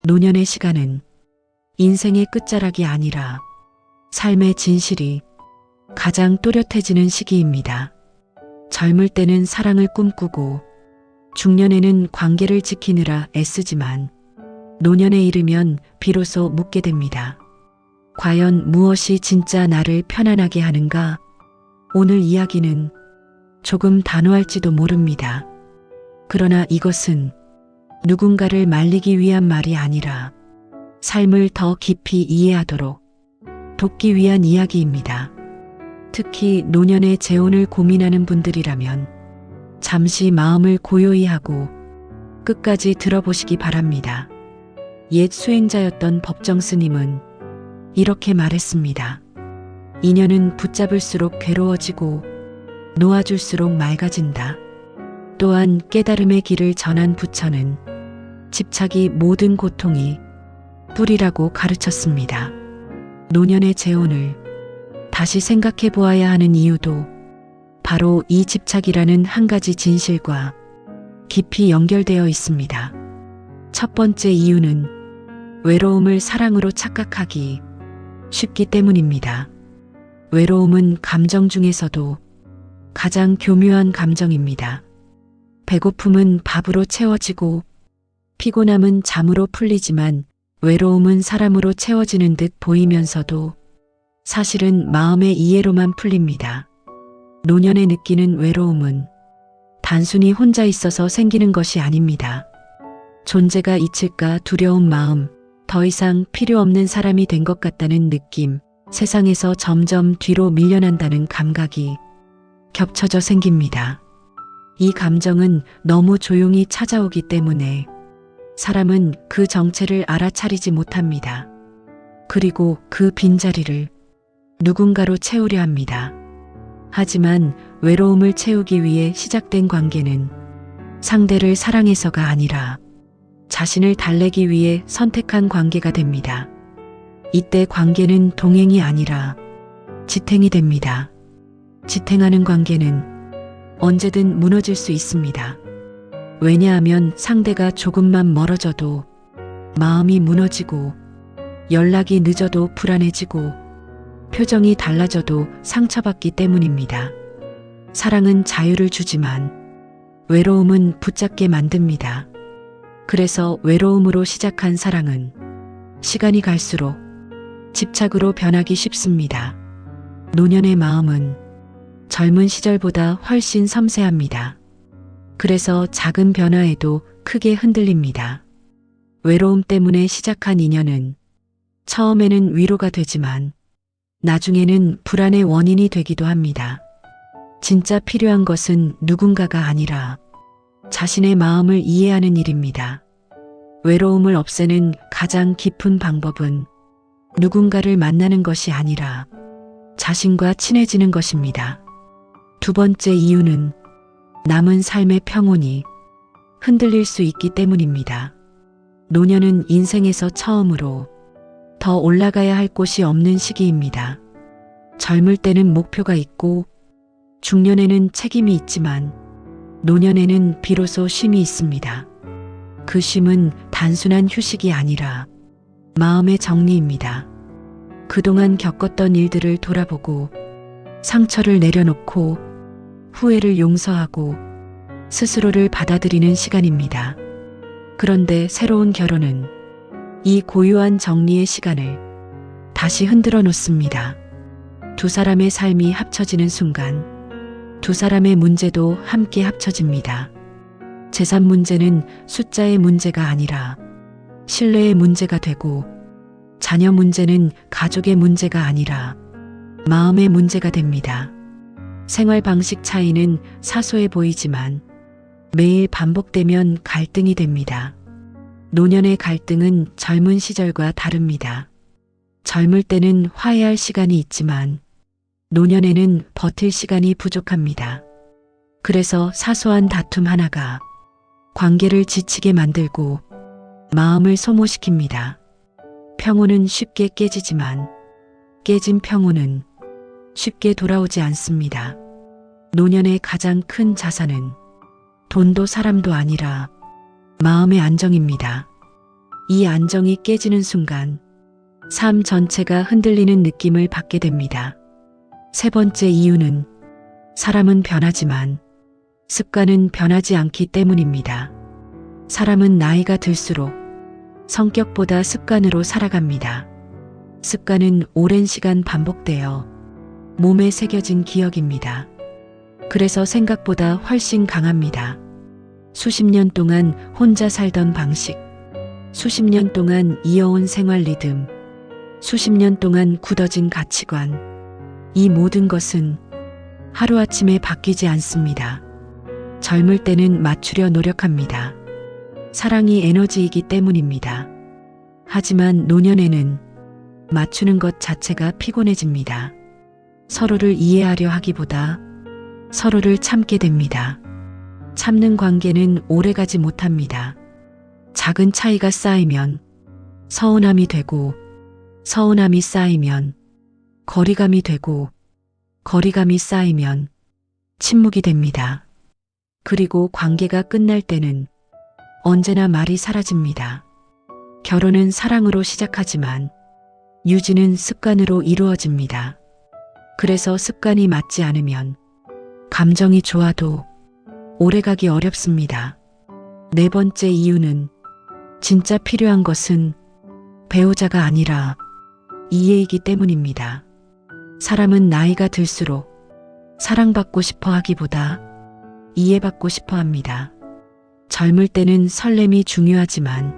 노년의 시간은 인생의 끝자락이 아니라 삶의 진실이 가장 또렷해지는 시기입니다. 젊을 때는 사랑을 꿈꾸고 중년에는 관계를 지키느라 애쓰지만 노년에 이르면 비로소 묻게 됩니다. 과연 무엇이 진짜 나를 편안하게 하는가? 오늘 이야기는 조금 단호할지도 모릅니다. 그러나 이것은 누군가를 말리기 위한 말이 아니라 삶을 더 깊이 이해하도록 돕기 위한 이야기입니다. 특히 노년의 재혼을 고민하는 분들이라면 잠시 마음을 고요히 하고 끝까지 들어보시기 바랍니다. 옛 수행자였던 법정 스님은 이렇게 말했습니다. 인연은 붙잡을수록 괴로워지고 놓아줄수록 맑아진다. 또한 깨달음의 길을 전한 부처는 집착이 모든 고통이 뿌리라고 가르쳤습니다. 노년의 재혼을 다시 생각해 보아야 하는 이유도 바로 이 집착이라는 한 가지 진실과 깊이 연결되어 있습니다. 첫 번째 이유는 외로움을 사랑으로 착각하기 쉽기 때문입니다. 외로움은 감정 중에서도 가장 교묘한 감정입니다. 배고픔은 밥으로 채워지고 피곤함은 잠으로 풀리지만 외로움은 사람으로 채워지는 듯 보이면서도 사실은 마음의 이해로만 풀립니다. 노년에 느끼는 외로움은 단순히 혼자 있어서 생기는 것이 아닙니다. 존재가 잊힐까 두려운 마음, 더 이상 필요 없는 사람이 된 것 같다는 느낌, 세상에서 점점 뒤로 밀려난다는 감각이 겹쳐져 생깁니다. 이 감정은 너무 조용히 찾아오기 때문에 사람은 그 정체를 알아차리지 못합니다. 그리고 그 빈자리를 누군가로 채우려 합니다. 하지만 외로움을 채우기 위해 시작된 관계는 상대를 사랑해서가 아니라 자신을 달래기 위해 선택한 관계가 됩니다. 이때 관계는 동행이 아니라 지탱이 됩니다. 지탱하는 관계는 언제든 무너질 수 있습니다. 왜냐하면 상대가 조금만 멀어져도 마음이 무너지고 연락이 늦어도 불안해지고 표정이 달라져도 상처받기 때문입니다. 사랑은 자유를 주지만 외로움은 붙잡게 만듭니다. 그래서 외로움으로 시작한 사랑은 시간이 갈수록 집착으로 변하기 쉽습니다. 노년의 마음은 젊은 시절보다 훨씬 섬세합니다. 그래서 작은 변화에도 크게 흔들립니다. 외로움 때문에 시작한 인연은 처음에는 위로가 되지만 나중에는 불안의 원인이 되기도 합니다. 진짜 필요한 것은 누군가가 아니라 자신의 마음을 이해하는 일입니다. 외로움을 없애는 가장 깊은 방법은 누군가를 만나는 것이 아니라 자신과 친해지는 것입니다. 두 번째 이유는 남은 삶의 평온이 흔들릴 수 있기 때문입니다. 노년은 인생에서 처음으로 더 올라가야 할 곳이 없는 시기입니다. 젊을 때는 목표가 있고 중년에는 책임이 있지만 노년에는 비로소 쉼이 있습니다. 그 쉼은 단순한 휴식이 아니라 마음의 정리입니다. 그동안 겪었던 일들을 돌아보고 상처를 내려놓고 후회를 용서하고 스스로를 받아들이는 시간입니다. 그런데 새로운 결혼은 이 고요한 정리의 시간을 다시 흔들어 놓습니다. 두 사람의 삶이 합쳐지는 순간 두 사람의 문제도 함께 합쳐집니다. 재산 문제는 숫자의 문제가 아니라 신뢰의 문제가 되고 자녀 문제는 가족의 문제가 아니라 마음의 문제가 됩니다. 생활 방식 차이는 사소해 보이지만 매일 반복되면 갈등이 됩니다. 노년의 갈등은 젊은 시절과 다릅니다. 젊을 때는 화해할 시간이 있지만 노년에는 버틸 시간이 부족합니다. 그래서 사소한 다툼 하나가 관계를 지치게 만들고 마음을 소모시킵니다. 평온은 쉽게 깨지지만 깨진 평온은 쉽게 돌아오지 않습니다. 노년의 가장 큰 자산은 돈도 사람도 아니라 마음의 안정입니다. 이 안정이 깨지는 순간 삶 전체가 흔들리는 느낌을 받게 됩니다. 세 번째 이유는 사람은 변하지만 습관은 변하지 않기 때문입니다. 사람은 나이가 들수록 성격보다 습관으로 살아갑니다. 습관은 오랜 시간 반복되어 몸에 새겨진 기억입니다. 그래서 생각보다 훨씬 강합니다. 수십 년 동안 혼자 살던 방식, 수십 년 동안 이어온 생활 리듬, 수십 년 동안 굳어진 가치관, 이 모든 것은 하루아침에 바뀌지 않습니다. 젊을 때는 맞추려 노력합니다. 사랑이 에너지이기 때문입니다. 하지만 노년에는 맞추는 것 자체가 피곤해집니다. 서로를 이해하려 하기보다 서로를 참게 됩니다. 참는 관계는 오래가지 못합니다. 작은 차이가 쌓이면 서운함이 되고, 서운함이 쌓이면 거리감이 되고, 거리감이 쌓이면 침묵이 됩니다. 그리고 관계가 끝날 때는 언제나 말이 사라집니다. 결혼은 사랑으로 시작하지만 유지는 습관으로 이루어집니다. 그래서 습관이 맞지 않으면 감정이 좋아도 오래가기 어렵습니다. 네 번째 이유는 진짜 필요한 것은 배우자가 아니라 이해이기 때문입니다. 사람은 나이가 들수록 사랑받고 싶어 하기보다 이해받고 싶어 합니다. 젊을 때는 설렘이 중요하지만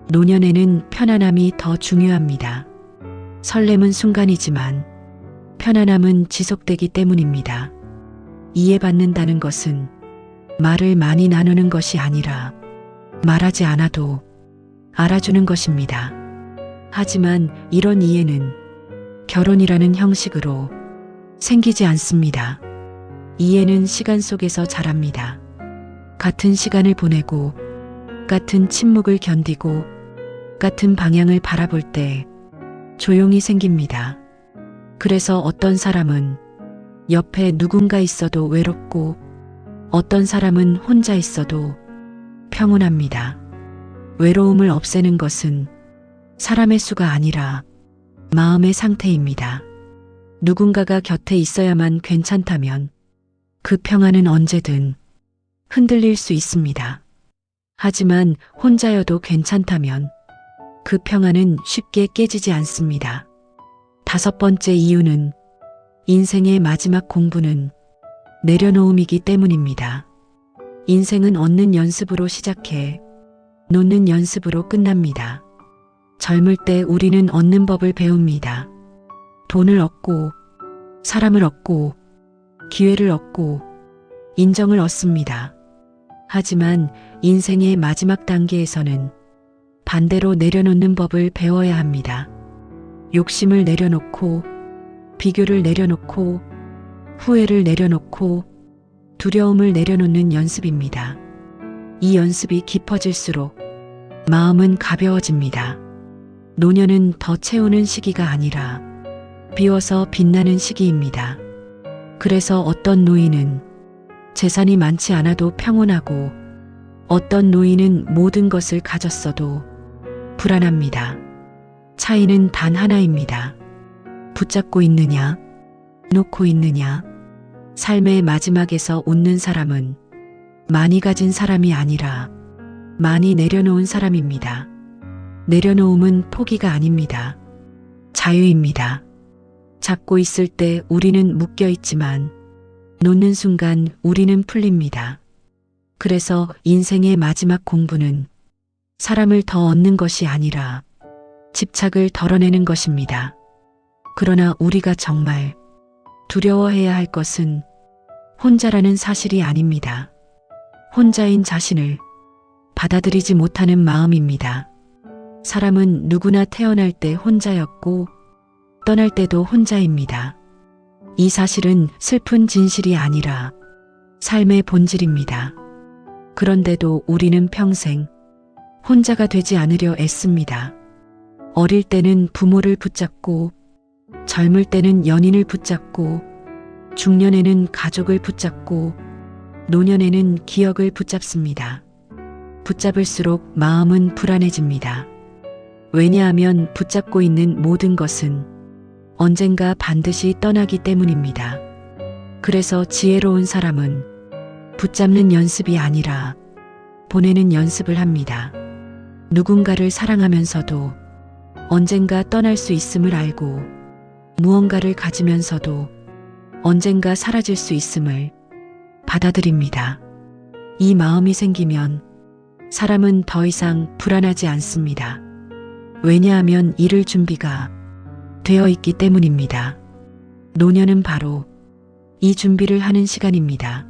노년에는 편안함이 더 중요합니다. 설렘은 순간이지만 편안함은 지속되기 때문입니다. 이해받는다는 것은 말을 많이 나누는 것이 아니라 말하지 않아도 알아주는 것입니다. 하지만 이런 이해는 결혼이라는 형식으로 생기지 않습니다. 이해는 시간 속에서 자랍니다. 같은 시간을 보내고, 같은 침묵을 견디고, 같은 방향을 바라볼 때 조용히 생깁니다. 그래서 어떤 사람은 옆에 누군가 있어도 외롭고, 어떤 사람은 혼자 있어도 평온합니다. 외로움을 없애는 것은 사람의 수가 아니라 마음의 상태입니다. 누군가가 곁에 있어야만 괜찮다면 그 평안은 언제든 흔들릴 수 있습니다. 하지만 혼자여도 괜찮다면 그 평안은 쉽게 깨지지 않습니다. 다섯 번째 이유는 인생의 마지막 공부는 내려놓음이기 때문입니다. 인생은 얻는 연습으로 시작해 놓는 연습으로 끝납니다. 젊을 때 우리는 얻는 법을 배웁니다. 돈을 얻고, 사람을 얻고, 기회를 얻고, 인정을 얻습니다. 하지만 인생의 마지막 단계에서는 반대로 내려놓는 법을 배워야 합니다. 욕심을 내려놓고, 비교를 내려놓고, 후회를 내려놓고, 두려움을 내려놓는 연습입니다. 이 연습이 깊어질수록 마음은 가벼워집니다. 노년은 더 채우는 시기가 아니라 비워서 빛나는 시기입니다. 그래서 어떤 노인은 재산이 많지 않아도 평온하고, 어떤 노인은 모든 것을 가졌어도 불안합니다. 차이는 단 하나입니다. 붙잡고 있느냐, 놓고 있느냐. 삶의 마지막에서 웃는 사람은 많이 가진 사람이 아니라 많이 내려놓은 사람입니다. 내려놓음은 포기가 아닙니다. 자유입니다. 잡고 있을 때 우리는 묶여 있지만 놓는 순간 우리는 풀립니다. 그래서 인생의 마지막 공부는 사람을 더 얻는 것이 아니라 집착을 덜어내는 것입니다. 그러나 우리가 정말 두려워해야 할 것은 혼자라는 사실이 아닙니다. 혼자인 자신을 받아들이지 못하는 마음입니다. 사람은 누구나 태어날 때 혼자였고 떠날 때도 혼자입니다. 이 사실은 슬픈 진실이 아니라 삶의 본질입니다. 그런데도 우리는 평생 혼자가 되지 않으려 애씁니다. 어릴 때는 부모를 붙잡고, 젊을 때는 연인을 붙잡고, 중년에는 가족을 붙잡고, 노년에는 기억을 붙잡습니다. 붙잡을수록 마음은 불안해집니다. 왜냐하면 붙잡고 있는 모든 것은 언젠가 반드시 떠나기 때문입니다. 그래서 지혜로운 사람은 붙잡는 연습이 아니라 보내는 연습을 합니다. 누군가를 사랑하면서도 언젠가 떠날 수 있음을 알고 무언가를 가지면서도 언젠가 사라질 수 있음을 받아들입니다. 이 마음이 생기면 사람은 더 이상 불안하지 않습니다. 왜냐하면 잃을 준비가 되어 있기 때문입니다. 노년은 바로 이 준비를 하는 시간입니다.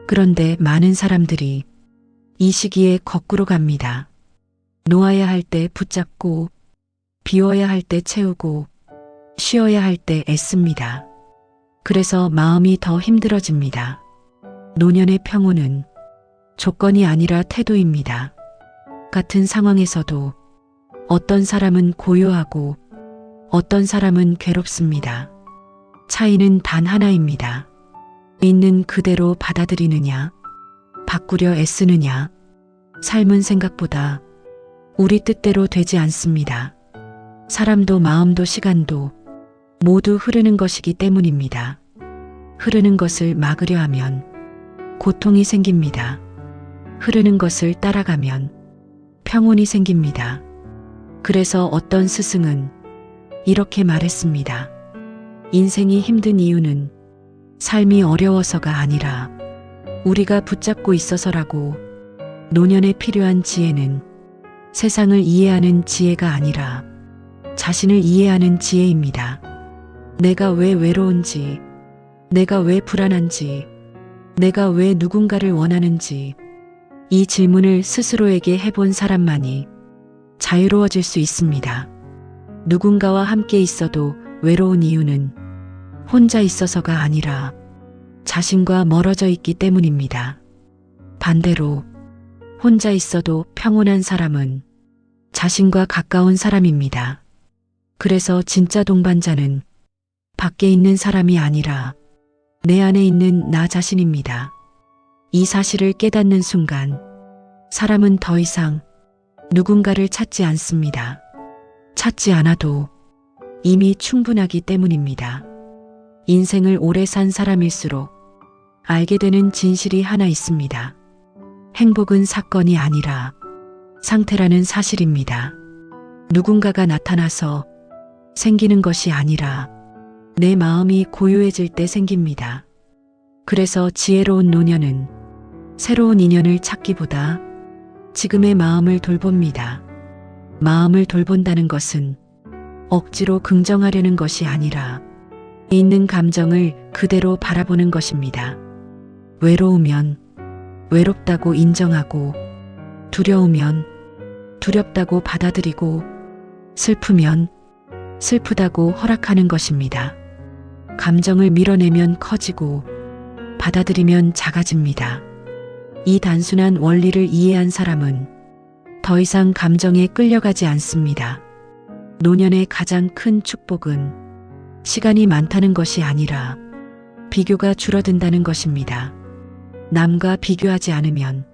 그런데 많은 사람들이 이 시기에 거꾸로 갑니다. 놓아야 할 때 붙잡고 비워야 할 때 채우고 쉬어야 할 때 애씁니다. 그래서 마음이 더 힘들어집니다. 노년의 평온은 조건이 아니라 태도입니다. 같은 상황에서도 어떤 사람은 고요하고 어떤 사람은 괴롭습니다. 차이는 단 하나입니다. 있는 그대로 받아들이느냐, 바꾸려 애쓰느냐. 삶은 생각보다 우리 뜻대로 되지 않습니다. 사람도 마음도 시간도 모두 흐르는 것이기 때문입니다. 흐르는 것을 막으려 하면 고통이 생깁니다. 흐르는 것을 따라가면 평온이 생깁니다. 그래서 어떤 스승은 이렇게 말했습니다. 인생이 힘든 이유는 삶이 어려워서가 아니라 우리가 붙잡고 있어서라고. 노년에 필요한 지혜는 세상을 이해하는 지혜가 아니라 자신을 이해하는 지혜입니다. 내가 왜 외로운지, 내가 왜 불안한지, 내가 왜 누군가를 원하는지, 이 질문을 스스로에게 해본 사람만이 자유로워질 수 있습니다. 누군가와 함께 있어도 외로운 이유는 혼자 있어서가 아니라 자신과 멀어져 있기 때문입니다. 반대로 혼자 있어도 평온한 사람은 자신과 가까운 사람입니다. 그래서 진짜 동반자는 밖에 있는 사람이 아니라 내 안에 있는 나 자신입니다. 이 사실을 깨닫는 순간 사람은 더 이상 누군가를 찾지 않습니다. 찾지 않아도 이미 충분하기 때문입니다. 인생을 오래 산 사람일수록 알게 되는 진실이 하나 있습니다. 행복은 사건이 아니라 상태라는 사실입니다. 누군가가 나타나서 생기는 것이 아니라 내 마음이 고요해질 때 생깁니다. 그래서 지혜로운 노년은 새로운 인연을 찾기보다 지금의 마음을 돌봅니다. 마음을 돌본다는 것은 억지로 긍정하려는 것이 아니라 있는 감정을 그대로 바라보는 것입니다. 외로우면 외롭다고 인정하고, 두려우면 두렵다고 받아들이고, 슬프면 슬프다고 허락하는 것입니다. 감정을 밀어내면 커지고 받아들이면 작아집니다. 이 단순한 원리를 이해한 사람은 더 이상 감정에 끌려가지 않습니다. 노년의 가장 큰 축복은 시간이 많다는 것이 아니라 비교가 줄어든다는 것입니다. 남과 비교하지 않으면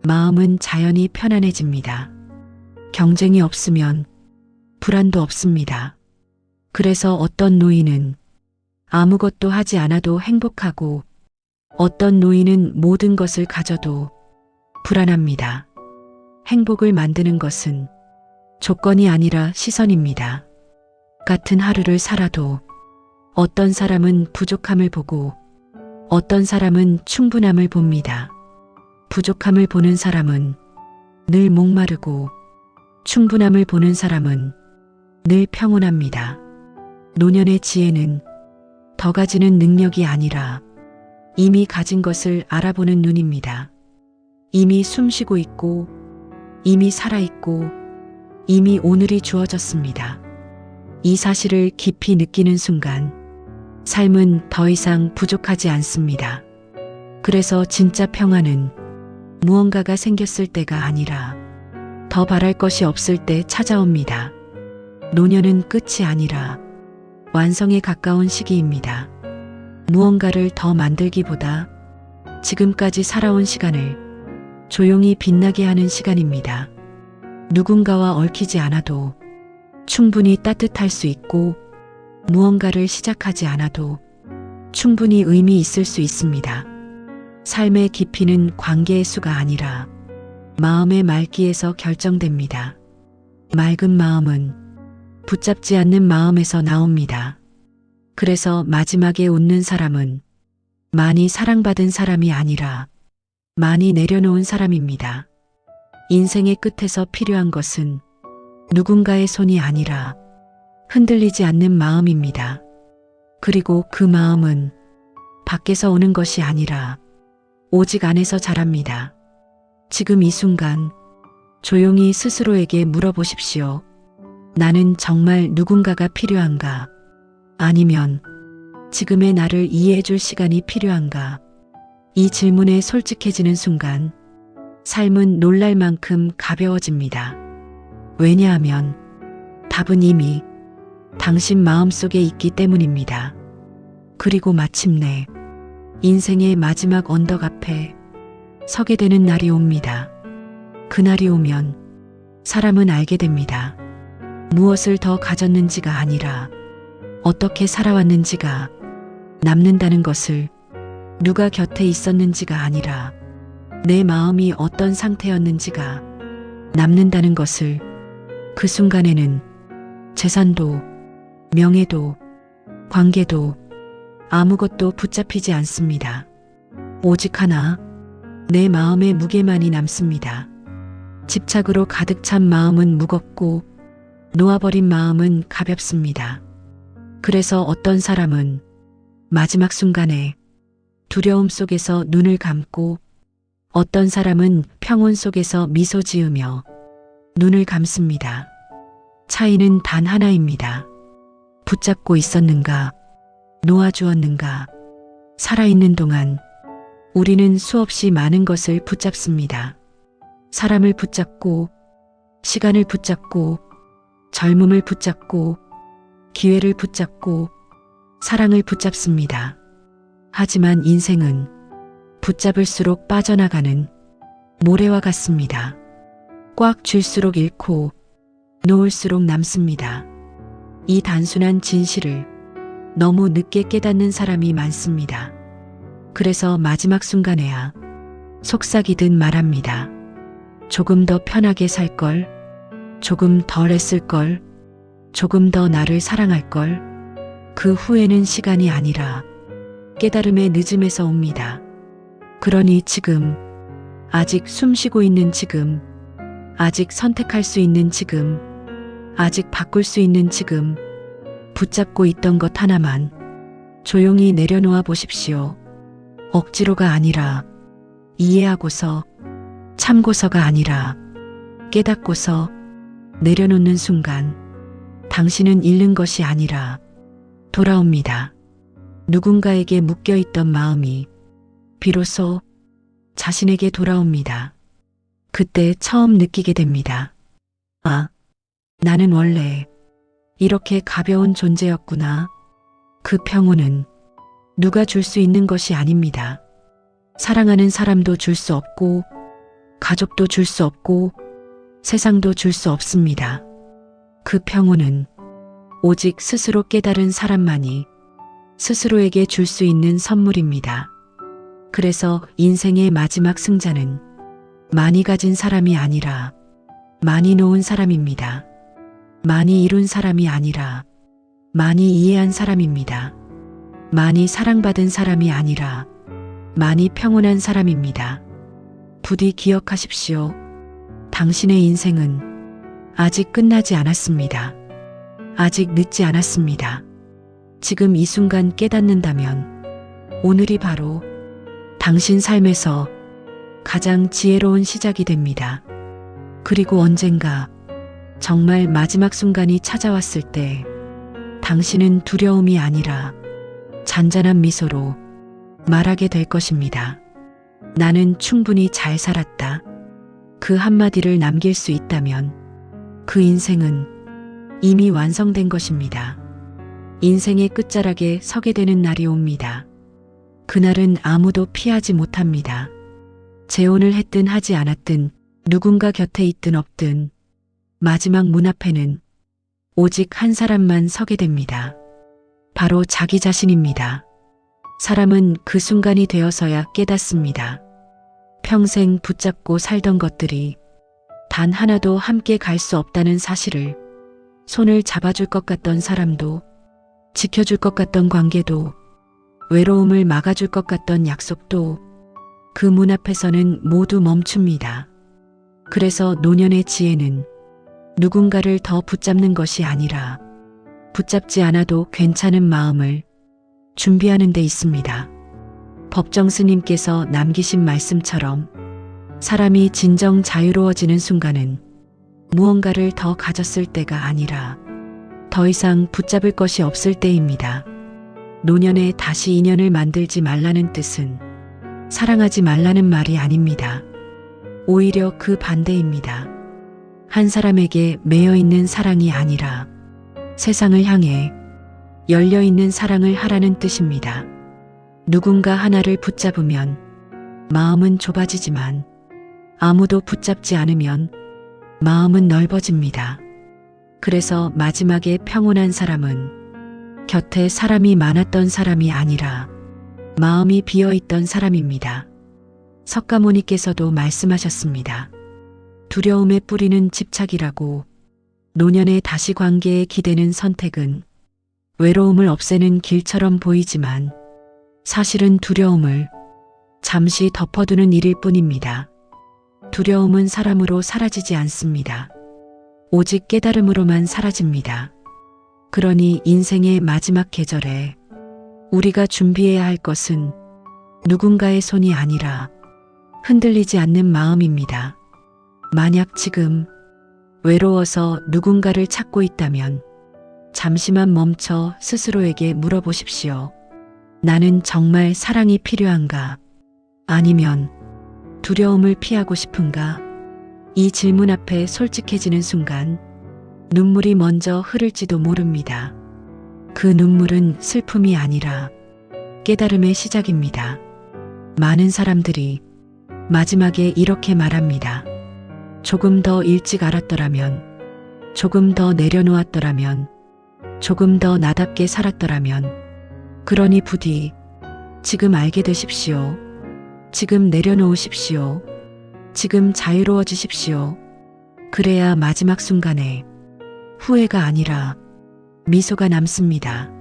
마음은 자연히 편안해집니다. 경쟁이 없으면 불안도 없습니다. 그래서 어떤 노인은 아무것도 하지 않아도 행복하고 어떤 노인은 모든 것을 가져도 불안합니다. 행복을 만드는 것은 조건이 아니라 시선입니다. 같은 하루를 살아도 어떤 사람은 부족함을 보고 어떤 사람은 충분함을 봅니다. 부족함을 보는 사람은 늘 목마르고 충분함을 보는 사람은 늘 평온합니다. 노년의 지혜는 더 가지는 능력이 아니라 이미 가진 것을 알아보는 눈입니다. 이미 숨쉬고 있고, 이미 살아있고, 이미 오늘이 주어졌습니다. 이 사실을 깊이 느끼는 순간 삶은 더 이상 부족하지 않습니다. 그래서 진짜 평안은 무언가가 생겼을 때가 아니라 더 바랄 것이 없을 때 찾아옵니다. 노년은 끝이 아니라 완성에 가까운 시기입니다. 무언가를 더 만들기보다 지금까지 살아온 시간을 조용히 빛나게 하는 시간입니다. 누군가와 얽히지 않아도 충분히 따뜻할 수 있고 무언가를 시작하지 않아도 충분히 의미 있을 수 있습니다. 삶의 깊이는 관계의 수가 아니라 마음의 맑기에서 결정됩니다. 맑은 마음은 붙잡지 않는 마음에서 나옵니다. 그래서 마지막에 웃는 사람은 많이 사랑받은 사람이 아니라 많이 내려놓은 사람입니다. 인생의 끝에서 필요한 것은 누군가의 손이 아니라 흔들리지 않는 마음입니다. 그리고 그 마음은 밖에서 오는 것이 아니라 오직 안에서 자랍니다. 지금 이 순간 조용히 스스로에게 물어보십시오. 나는 정말 누군가가 필요한가? 아니면 지금의 나를 이해해 줄 시간이 필요한가? 이 질문에 솔직해지는 순간 삶은 놀랄 만큼 가벼워집니다. 왜냐하면 답은 이미 당신 마음속에 있기 때문입니다. 그리고 마침내 인생의 마지막 언덕 앞에 서게 되는 날이 옵니다. 그날이 오면 사람은 알게 됩니다. 무엇을 더 가졌는지가 아니라 어떻게 살아왔는지가 남는다는 것을, 누가 곁에 있었는지가 아니라 내 마음이 어떤 상태였는지가 남는다는 것을. 그 순간에는 재산도 명예도 관계도 아무것도 붙잡히지 않습니다. 오직 하나, 내 마음의 무게만이 남습니다. 집착으로 가득 찬 마음은 무겁고 놓아버린 마음은 가볍습니다. 그래서 어떤 사람은 마지막 순간에 두려움 속에서 눈을 감고 어떤 사람은 평온 속에서 미소 지으며 눈을 감습니다. 차이는 단 하나입니다. 붙잡고 있었는가, 놓아주었는가. 살아있는 동안 우리는 수없이 많은 것을 붙잡습니다. 사람을 붙잡고, 시간을 붙잡고, 젊음을 붙잡고, 기회를 붙잡고, 사랑을 붙잡습니다. 하지만 인생은 붙잡을수록 빠져나가는 모래와 같습니다. 꽉 쥘수록 잃고 놓을수록 남습니다. 이 단순한 진실을 너무 늦게 깨닫는 사람이 많습니다. 그래서 마지막 순간에야 속삭이듯 말합니다. 조금 더 편하게 살 걸, 조금 덜 했을 걸, 조금 더 나를 사랑할 걸. 그 후에는 시간이 아니라 깨달음의 늦음에서 옵니다. 그러니 지금, 아직 숨쉬고 있는 지금, 아직 선택할 수 있는 지금, 아직 바꿀 수 있는 지금, 붙잡고 있던 것 하나만 조용히 내려놓아 보십시오. 억지로가 아니라 이해하고서, 참고서가 아니라 깨닫고서 내려놓는 순간 당신은 잃는 것이 아니라 돌아옵니다. 누군가에게 묶여있던 마음이 비로소 자신에게 돌아옵니다. 그때 처음 느끼게 됩니다. 아, 나는 원래 이렇게 가벼운 존재였구나. 그 평온은 누가 줄 수 있는 것이 아닙니다. 사랑하는 사람도 줄 수 없고, 가족도 줄 수 없고, 세상도 줄 수 없습니다. 그 평온은 오직 스스로 깨달은 사람만이 스스로에게 줄 수 있는 선물입니다. 그래서 인생의 마지막 승자는 많이 가진 사람이 아니라 많이 놓은 사람입니다. 많이 이룬 사람이 아니라 많이 이해한 사람입니다. 많이 사랑받은 사람이 아니라 많이 평온한 사람입니다. 부디 기억하십시오. 당신의 인생은 아직 끝나지 않았습니다. 아직 늦지 않았습니다. 지금 이 순간 깨닫는다면 오늘이 바로 당신 삶에서 가장 지혜로운 시작이 됩니다. 그리고 언젠가 정말 마지막 순간이 찾아왔을 때 당신은 두려움이 아니라 잔잔한 미소로 말하게 될 것입니다. 나는 충분히 잘 살았다. 그 한마디를 남길 수 있다면 그 인생은 이미 완성된 것입니다. 인생의 끝자락에 서게 되는 날이 옵니다. 그날은 아무도 피하지 못합니다. 재혼을 했든 하지 않았든, 누군가 곁에 있든 없든, 마지막 문 앞에는 오직 한 사람만 서게 됩니다. 바로 자기 자신입니다. 사람은 그 순간이 되어서야 깨닫습니다. 평생 붙잡고 살던 것들이 단 하나도 함께 갈 수 없다는 사실을, 손을 잡아줄 것 같던 사람도, 지켜줄 것 같던 관계도, 외로움을 막아줄 것 같던 약속도 그 문 앞에서는 모두 멈춥니다. 그래서 노년의 지혜는 누군가를 더 붙잡는 것이 아니라 붙잡지 않아도 괜찮은 마음을 준비하는 데 있습니다. 법정 스님께서 남기신 말씀처럼 사람이 진정 자유로워지는 순간은 무언가를 더 가졌을 때가 아니라 더 이상 붙잡을 것이 없을 때입니다. 노년에 다시 인연을 만들지 말라는 뜻은 사랑하지 말라는 말이 아닙니다. 오히려 그 반대입니다. 한 사람에게 매여 있는 사랑이 아니라 세상을 향해 열려 있는 사랑을 하라는 뜻입니다. 누군가 하나를 붙잡으면 마음은 좁아지지만 아무도 붙잡지 않으면 마음은 넓어집니다. 그래서 마지막에 평온한 사람은 곁에 사람이 많았던 사람이 아니라 마음이 비어있던 사람입니다. 석가모니께서도 말씀하셨습니다. 두려움의 뿌리는 집착이라고. 노년의 다시 관계에 기대는 선택은 외로움을 없애는 길처럼 보이지만 사실은 두려움을 잠시 덮어두는 일일 뿐입니다. 두려움은 사람으로 사라지지 않습니다. 오직 깨달음으로만 사라집니다. 그러니 인생의 마지막 계절에 우리가 준비해야 할 것은 누군가의 손이 아니라 흔들리지 않는 마음입니다. 만약 지금 외로워서 누군가를 찾고 있다면 잠시만 멈춰 스스로에게 물어보십시오. 나는 정말 사랑이 필요한가? 아니면 두려움을 피하고 싶은가? 이 질문 앞에 솔직해지는 순간 눈물이 먼저 흐를지도 모릅니다. 그 눈물은 슬픔이 아니라 깨달음의 시작입니다. 많은 사람들이 마지막에 이렇게 말합니다. 조금 더 일찍 알았더라면, 조금 더 내려놓았더라면, 조금 더 나답게 살았더라면. 그러니 부디 지금 알게 되십시오. 지금 내려놓으십시오. 지금 자유로워지십시오. 그래야 마지막 순간에 후회가 아니라 미소가 남습니다.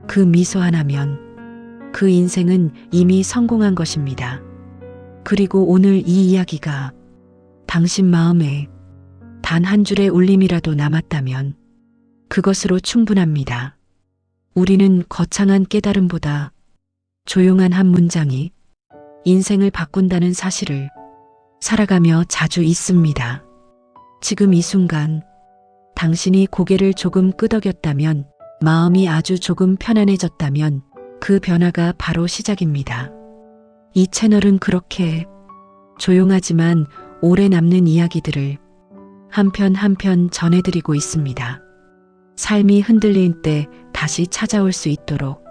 그 미소 하나면 그 인생은 이미 성공한 것입니다. 그리고 오늘 이 이야기가 당신 마음에 단 한 줄의 울림이라도 남았다면 그것으로 충분합니다. 우리는 거창한 깨달음보다 조용한 한 문장이 인생을 바꾼다는 사실을 살아가며 자주 잊습니다. 지금 이 순간 당신이 고개를 조금 끄덕였다면, 마음이 아주 조금 편안해졌다면 그 변화가 바로 시작입니다. 이 채널은 그렇게 조용하지만 오래 남는 이야기들을 한 편 한 편 전해드리고 있습니다. 삶이 흔들릴 때 다시 찾아올 수 있도록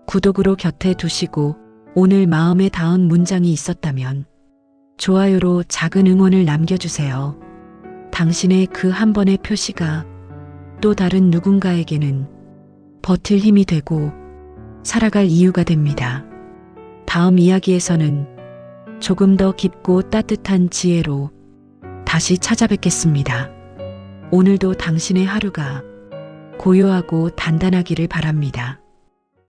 구독으로 곁에 두시고, 오늘 마음에 닿은 문장이 있었다면 좋아요로 작은 응원을 남겨주세요. 당신의 그 한 번의 표시가 또 다른 누군가에게는 버틸 힘이 되고 살아갈 이유가 됩니다. 다음 이야기에서는 조금 더 깊고 따뜻한 지혜로 다시 찾아뵙겠습니다. 오늘도 당신의 하루가 고요하고 단단하기를 바랍니다.